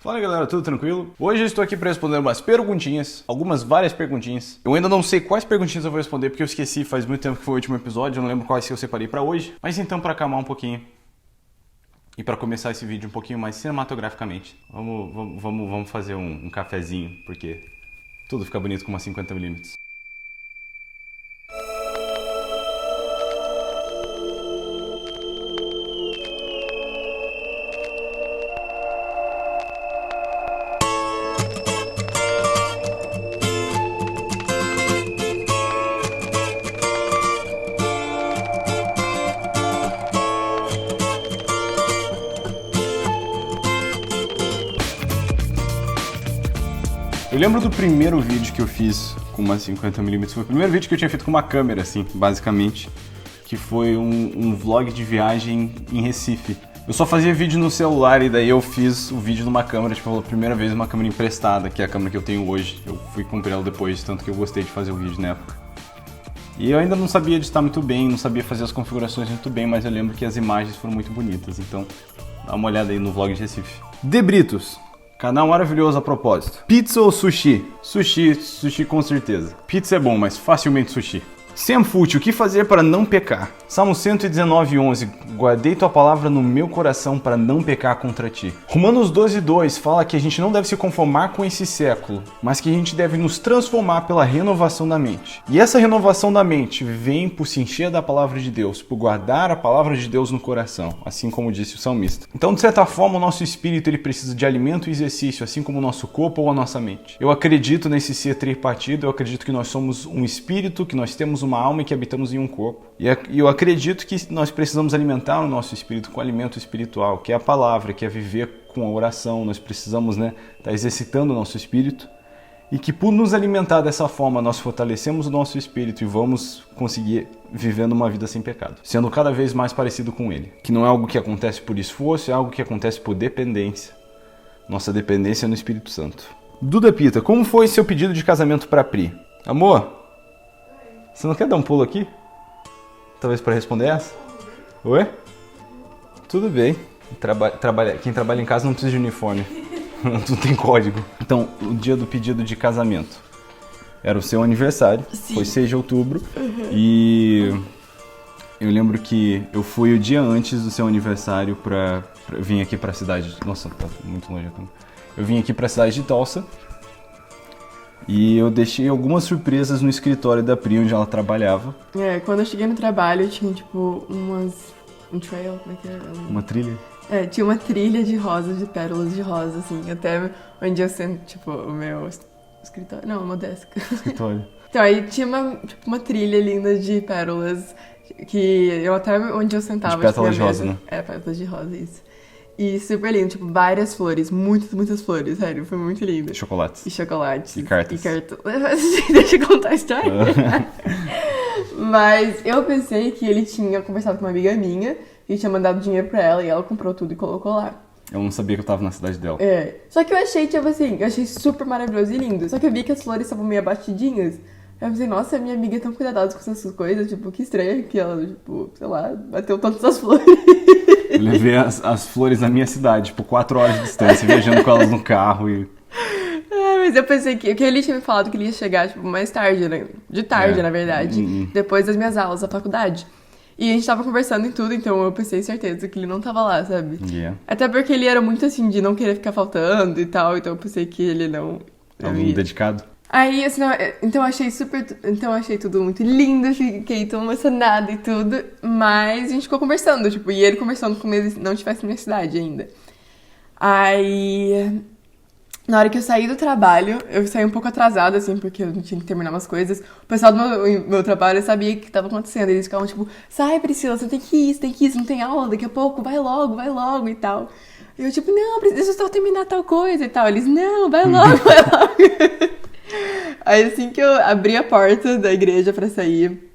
Fala galera, tudo tranquilo? Hoje eu estou aqui para responder umas perguntinhas, várias perguntinhas. Eu ainda não sei quais perguntinhas eu vou responder porque eu esqueci, faz muito tempo que foi o último episódio, eu não lembro quais que eu separei para hoje. Mas então, para acalmar um pouquinho e para começar esse vídeo um pouquinho mais cinematograficamente, vamos fazer um cafezinho, porque tudo fica bonito com uma 50mm. Eu lembro do primeiro vídeo que eu fiz com uma 50mm, foi o primeiro vídeo que eu tinha feito com uma câmera, assim, basicamente, que foi um vlog de viagem em Recife. Eu só fazia vídeo no celular e daí eu fiz o vídeo numa câmera, tipo, pela primeira vez uma câmera emprestada, que é a câmera que eu tenho hoje. Eu fui comprar ela depois, tanto que eu gostei de fazer o vídeo na época. E eu ainda não sabia editar muito bem, não sabia fazer as configurações muito bem, mas eu lembro que as imagens foram muito bonitas, então dá uma olhada aí no vlog de Recife. Debritos. Canal maravilhoso a propósito. Pizza ou sushi? Sushi com certeza. Pizza é bom, mas facilmente sushi. Sam Fute, o que fazer para não pecar? Salmo 119:11. Guardei tua palavra no meu coração para não pecar contra ti. Romanos 12:2 fala que a gente não deve se conformar com esse século, mas que a gente deve nos transformar pela renovação da mente. E essa renovação da mente vem por se encher da palavra de Deus, por guardar a palavra de Deus no coração, assim como disse o salmista. Então, de certa forma, o nosso espírito ele precisa de alimento e exercício, assim como o nosso corpo ou a nossa mente. Eu acredito nesse ser tripartido, eu acredito que nós somos um espírito, que nós temos uma alma e que habitamos em um corpo. E eu acredito que nós precisamos alimentar o nosso espírito com alimento espiritual, que é a palavra, que é viver com a oração. Nós precisamos, estar exercitando o nosso espírito e que por nos alimentar dessa forma nós fortalecemos o nosso espírito e vamos conseguir viver numa vida sem pecado, sendo cada vez mais parecido com ele. Que não é algo que acontece por esforço, é algo que acontece por dependência. Nossa dependência é no Espírito Santo. Duda Pita, como foi seu pedido de casamento para Pri? Amor, você não quer dar um pulo aqui? Talvez para responder essa? Oi? Tudo bem. Quem trabalha em casa não precisa de uniforme. Tudo tem código. Então, o dia do pedido de casamento era o seu aniversário. Sim. Foi 6 de outubro. E eu lembro que eu fui o dia antes do seu aniversário pra vir aqui pra cidade. Nossa, tá muito longe aqui. Eu vim aqui pra cidade de Tulsa. E eu deixei algumas surpresas no escritório da Pri, onde ela trabalhava. Quando eu cheguei no trabalho, tinha, um trail, como é que era? Uma trilha? Tinha uma trilha de rosas, de pérolas de rosa, assim, até onde eu sento, o meu escritório, não, uma desk. Escritório. Então, aí tinha uma trilha linda de pérolas, que eu até onde eu sentava... De pétalas de rosa, né? Pétalas de rosa, isso. E super lindo, várias flores, muitas flores, sério, foi muito lindo. Chocolates. E chocolates. E cartas. Deixa eu contar a história. Mas eu pensei que ele tinha conversado com uma amiga minha e tinha mandado dinheiro pra ela e ela comprou tudo e colocou lá. Eu não sabia que eu tava na cidade dela. Só que eu achei, eu achei super maravilhoso e lindo. Só que eu vi que as flores estavam meio abatidinhas. Eu pensei, nossa, minha amiga é tão cuidadosa com essas coisas, que estranho que ela, sei lá, bateu tanto essas flores. Eu levei as flores na minha cidade, 4 horas de distância, viajando com elas no carro e... Mas eu pensei que ele tinha me falado que ele ia chegar, mais tarde, né? De tarde, na verdade. Depois das minhas aulas da faculdade. E a gente tava conversando em tudo, então eu pensei certeza que ele não tava lá, sabe? Até porque ele era muito assim, de não querer ficar faltando e tal, então eu pensei que ele não... Aluno dedicado? Aí, assim, então eu achei tudo muito lindo, fiquei tão emocionada e tudo, mas a gente ficou conversando, e ele conversando como ele não estivesse na minha cidade ainda. Aí, na hora que eu saí do trabalho, eu saí um pouco atrasada, assim, porque eu tinha que terminar umas coisas. O pessoal do meu trabalho sabia o que estava acontecendo, eles ficavam sai Priscila, você tem que ir, não tem aula, daqui a pouco, vai logo e tal. E eu não, preciso só terminar tal coisa e tal. Eles, não, vai logo. Aí assim que eu abri a porta da igreja pra sair,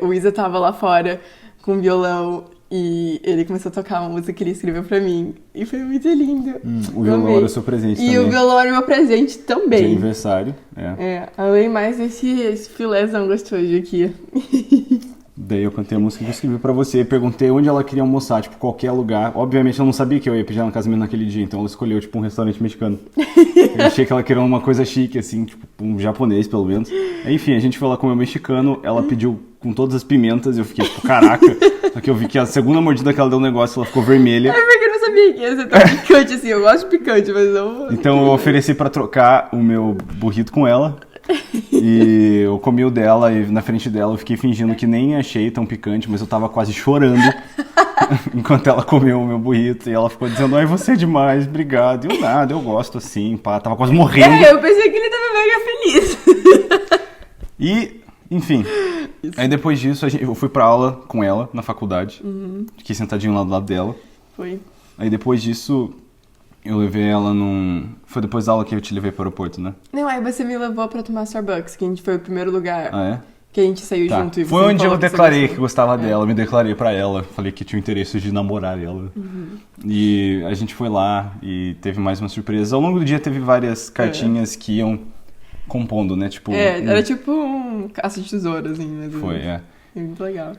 o Isa tava lá fora com violão e ele começou a tocar uma música que ele escreveu pra mim. E foi muito lindo. O violão era o seu presente também. E o violão era o meu presente também. De aniversário, além mais desse filézão gostoso aqui. Daí eu cantei a música que eu escrevi pra você, perguntei onde ela queria almoçar, tipo, qualquer lugar. Obviamente eu não sabia que eu ia pedir ela no casamento naquele dia, então ela escolheu, tipo, um restaurante mexicano. Eu achei que ela queria uma coisa chique, assim, tipo, um japonês, pelo menos. Enfim, a gente foi lá comer o mexicano, ela pediu com todas as pimentas, eu fiquei, tipo, caraca. Só que eu vi que a segunda mordida que ela deu no negócio, ela ficou vermelha. É porque eu não sabia que ia ser tão picante assim, eu gosto de picante, mas não... Então eu ofereci pra trocar o meu burrito com ela. E eu comi o dela e na frente dela eu fiquei fingindo que nem achei tão picante, mas eu tava quase chorando enquanto ela comeu o meu burrito. E ela ficou dizendo, ai, você é demais, obrigado. E eu nada, eu gosto assim, pá, tava quase morrendo. É, eu pensei que ele tava mega feliz. E, enfim, aí depois disso eu fui pra aula com ela na faculdade, fiquei sentadinho lá do lado dela. Foi. Aí depois disso eu levei ela num... Foi depois da aula que eu te levei pro aeroporto, né? Não, aí você me levou pra tomar Starbucks, que a gente foi o primeiro lugar Ah, é? que a gente saiu Tá. junto. E Foi você onde falou eu que você declarei gostou. que gostava dela, me declarei pra ela, falei que tinha o interesse de namorar ela. E a gente foi lá e teve mais uma surpresa. Ao longo do dia teve várias cartinhas que iam compondo, né? Tipo, Era tipo um caça de tesouro, assim. Mas Foi, é. muito legal.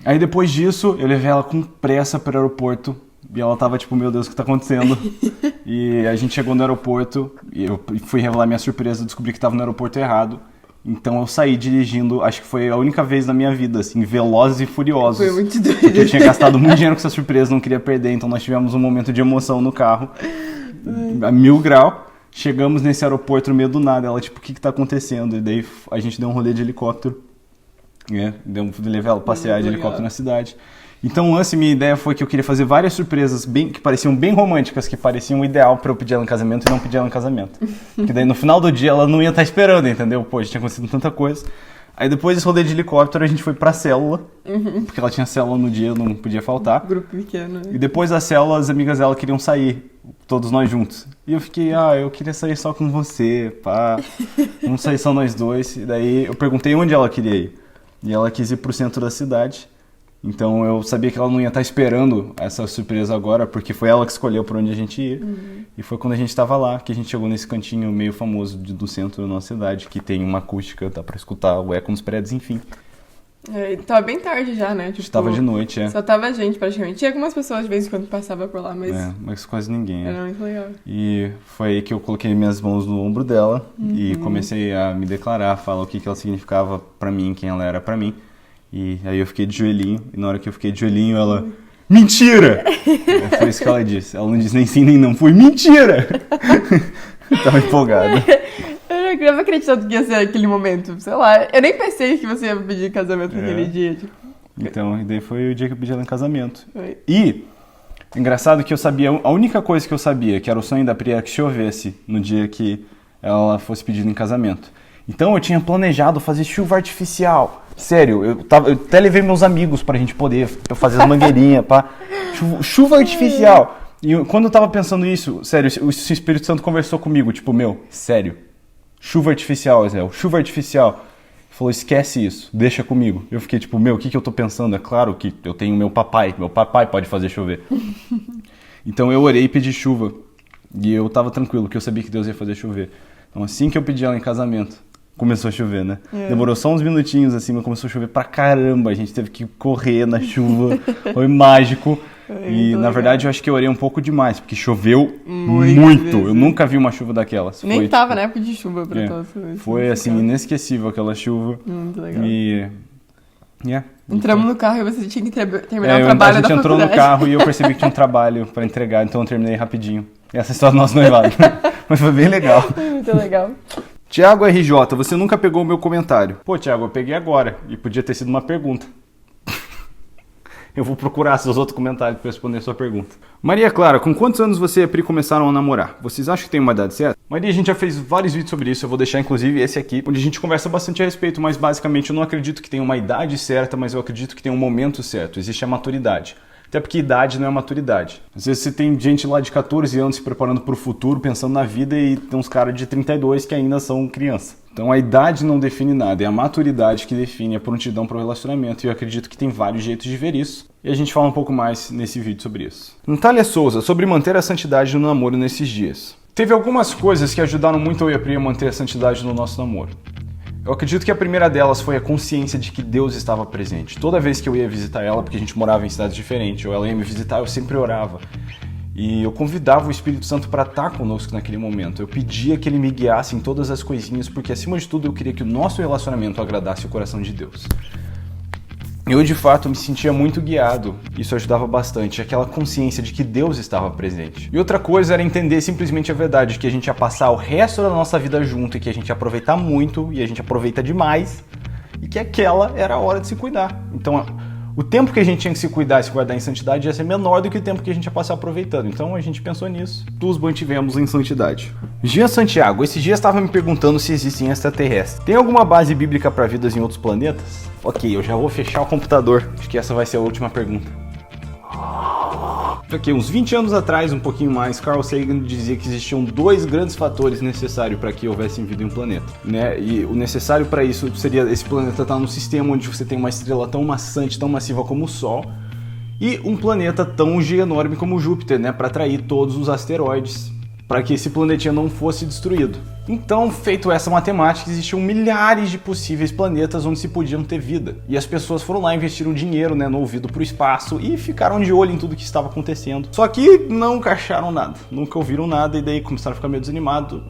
Aí depois disso, eu levei ela com pressa pro aeroporto. E ela tava tipo, meu Deus, o que tá acontecendo? E a gente chegou no aeroporto e eu fui revelar minha surpresa, descobri que tava no aeroporto errado. Então eu saí dirigindo, acho que foi a única vez na minha vida, assim, Velozes e Furiosos. Foi muito doido. Porque eu tinha gastado muito dinheiro com essa surpresa, não queria perder, então nós tivemos um momento de emoção no carro, a 1000 graus. Chegamos nesse aeroporto no meio do nada, ela tipo, o que tá acontecendo? E daí a gente deu um rolê de helicóptero, levei ela passear de helicóptero na cidade. Então o lance, minha ideia foi que eu queria fazer várias surpresas que pareciam bem românticas, que pareciam o ideal pra eu pedir ela em casamento e não pedir ela em casamento. Porque daí no final do dia ela não ia estar esperando, entendeu? Pô, já tinha acontecido tanta coisa. Aí depois desse rolê de helicóptero a gente foi pra célula, porque ela tinha célula no dia, não podia faltar. Grupo pequeno. E depois da célula as amigas dela queriam sair, todos nós juntos. E eu fiquei, eu queria sair só com você, pá, vamos sair só nós dois. E daí eu perguntei onde ela queria ir. E ela quis ir pro centro da cidade. Então eu sabia que ela não ia estar esperando essa surpresa agora, porque foi ela que escolheu por onde a gente ia. E foi quando a gente estava lá, que a gente chegou nesse cantinho meio famoso do centro da nossa cidade, que tem uma acústica, dá pra escutar o eco nos prédios, enfim. Tava bem tarde já, né? Tipo, Estava de noite, Só tava gente praticamente. Tinha algumas pessoas de vez em quando passava por lá, mas... mas quase ninguém. Era muito legal. E foi aí que eu coloquei minhas mãos no ombro dela e comecei a me declarar, falar o que ela significava pra mim, quem ela era pra mim. E aí eu fiquei de joelhinho, e na hora que eu fiquei de joelhinho, ela... Mentira! Foi isso que ela disse. Ela não disse nem sim nem não, foi mentira! Tava empolgada. Eu não acreditando que ia ser aquele momento, sei lá. Eu nem pensei que você ia pedir casamento naquele dia. Tipo. Então, e daí foi o dia que eu pedi ela em casamento. Foi. E, engraçado que eu sabia, a única coisa que eu sabia, que era o sonho da Pri, era que chovesse no dia que ela fosse pedida em casamento. Então eu tinha planejado fazer chuva artificial. Sério, eu até levei meus amigos pra gente poder fazer as mangueirinhas, pá. Chuva artificial. E quando eu tava pensando isso, sério, o Espírito Santo conversou comigo, tipo, sério, chuva artificial, Israel, chuva artificial. Ele falou, esquece isso, deixa comigo. Eu fiquei tipo, o que eu tô pensando? É claro que eu tenho meu papai pode fazer chover. Então eu orei e pedi chuva. E eu tava tranquilo, porque eu sabia que Deus ia fazer chover. Então assim que eu pedi ela em casamento, começou a chover, né? Demorou só uns minutinhos assim, mas começou a chover pra caramba. A gente teve que correr na chuva. Foi mágico. E na verdade eu acho que eu orei um pouco demais, porque choveu muito. Eu nunca vi uma chuva daquelas. Nem tava na época de chuva pra todos. Foi assim, inesquecível aquela chuva. Muito legal. E... Entramos no carro e você tinha que terminar o trabalho da A gente entrou no carro e eu percebi que tinha um trabalho pra entregar, então eu terminei rapidinho. Essa é a história do nosso noivado. Mas foi bem legal. Muito legal. Tiago RJ, você nunca pegou o meu comentário. Pô, Tiago, eu peguei agora. E podia ter sido uma pergunta. Eu vou procurar seus outros comentários para responder a sua pergunta. Maria Clara, com quantos anos você e a Pri começaram a namorar? Vocês acham que tem uma idade certa? Maria, a gente já fez vários vídeos sobre isso. Eu vou deixar, inclusive, esse aqui, onde a gente conversa bastante a respeito. Mas, basicamente, eu não acredito que tenha uma idade certa, mas eu acredito que tem um momento certo. Existe a maturidade. Até porque idade não é maturidade. Às vezes você tem gente lá de 14 anos se preparando para o futuro, pensando na vida, e tem uns caras de 32 que ainda são criança. Então a idade não define nada, é a maturidade que define a prontidão para o relacionamento, e eu acredito que tem vários jeitos de ver isso. E a gente fala um pouco mais nesse vídeo sobre isso. Natália Souza, sobre manter a santidade no namoro nesses dias. Teve algumas coisas que ajudaram muito eu e a Pri a manter a santidade no nosso namoro. Eu acredito que a primeira delas foi a consciência de que Deus estava presente. Toda vez que eu ia visitar ela, porque a gente morava em cidades diferentes, ou ela ia me visitar, eu sempre orava. E eu convidava o Espírito Santo para estar conosco naquele momento. Eu pedia que ele me guiasse em todas as coisinhas, porque acima de tudo eu queria que o nosso relacionamento agradasse o coração de Deus. Eu, de fato, me sentia muito guiado. Isso ajudava bastante, aquela consciência de que Deus estava presente. E outra coisa era entender simplesmente a verdade, que a gente ia passar o resto da nossa vida junto e que a gente ia aproveitar muito e a gente aproveita demais e que aquela era a hora de se cuidar. Então, o tempo que a gente tinha que se cuidar e se guardar em santidade ia ser menor do que o tempo que a gente ia passar aproveitando. Então a gente pensou nisso. Nos mantivemos em santidade. Jean Santiago, esses dias estava me perguntando se existem extraterrestres. Tem alguma base bíblica para vidas em outros planetas? Ok, eu já vou fechar o computador. Acho que essa vai ser a última pergunta. Ok, uns 20 anos atrás, um pouquinho mais, Carl Sagan dizia que existiam 2 grandes fatores necessários para que houvesse vida em um planeta, né? E o necessário para isso seria esse planeta estar num sistema onde você tem uma estrela tão maçante, tão massiva como o Sol, e um planeta tão enorme como Júpiter, né? Para atrair todos os asteroides, para que esse planetinha não fosse destruído. Então, feito essa matemática, existiam milhares de possíveis planetas onde se podiam ter vida. E as pessoas foram lá, investiram dinheiro, né, no ouvido pro espaço e ficaram de olho em tudo que estava acontecendo. Só que nunca acharam nada, nunca ouviram nada e daí começaram a ficar meio desanimados.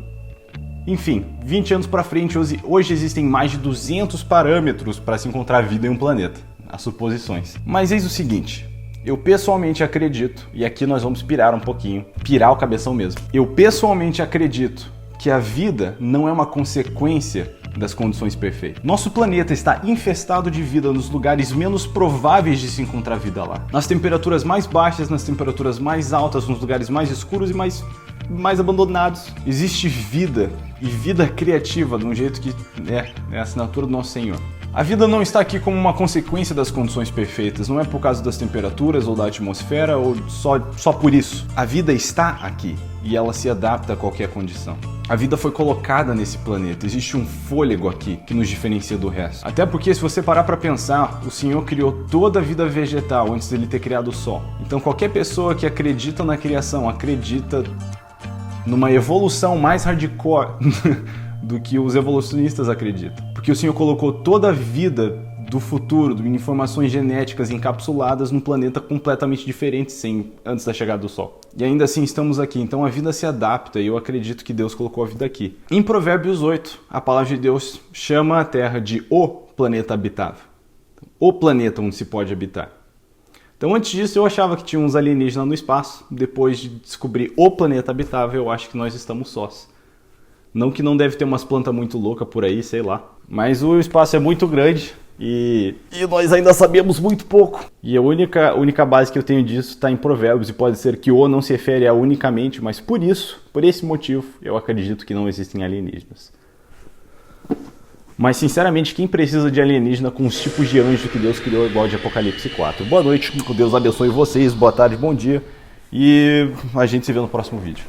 Enfim, 20 anos pra frente, hoje existem mais de 200 parâmetros para se encontrar vida em um planeta. As suposições. Mas eis o seguinte... Eu pessoalmente acredito, e aqui nós vamos pirar um pouquinho, pirar o cabeção mesmo. Eu pessoalmente acredito que a vida não é uma consequência das condições perfeitas. Nosso planeta está infestado de vida nos lugares menos prováveis de se encontrar vida lá. Nas temperaturas mais baixas, nas temperaturas mais altas, nos lugares mais escuros e mais abandonados. Existe vida, e vida criativa, de um jeito que é a assinatura do nosso Senhor. A vida não está aqui como uma consequência das condições perfeitas, não é por causa das temperaturas ou da atmosfera ou só por isso. A vida está aqui e ela se adapta a qualquer condição. A vida foi colocada nesse planeta, existe um fôlego aqui que nos diferencia do resto. Até porque se você parar para pensar, o Senhor criou toda a vida vegetal antes dele ter criado o Sol. Então qualquer pessoa que acredita na criação, acredita numa evolução mais hardcore do que os evolucionistas acreditam. Porque o Senhor colocou toda a vida do futuro, de informações genéticas encapsuladas num planeta completamente diferente antes da chegada do Sol. E ainda assim estamos aqui, então a vida se adapta e eu acredito que Deus colocou a vida aqui. Em Provérbios 8, a palavra de Deus chama a Terra de o planeta habitável. O planeta onde se pode habitar. Então antes disso eu achava que tinha uns alienígenas no espaço, depois de descobrir o planeta habitável eu acho que nós estamos sós. Não que não deve ter umas plantas muito loucas por aí, sei lá. Mas o espaço é muito grande e nós ainda sabemos muito pouco. E a única base que eu tenho disso está em Provérbios. E pode ser que o não se refere a unicamente, mas por esse motivo, eu acredito que não existem alienígenas. Mas sinceramente, quem precisa de alienígena com os tipos de anjo que Deus criou igual de Apocalipse 4? Boa noite, que Deus abençoe vocês, boa tarde, bom dia. E a gente se vê no próximo vídeo.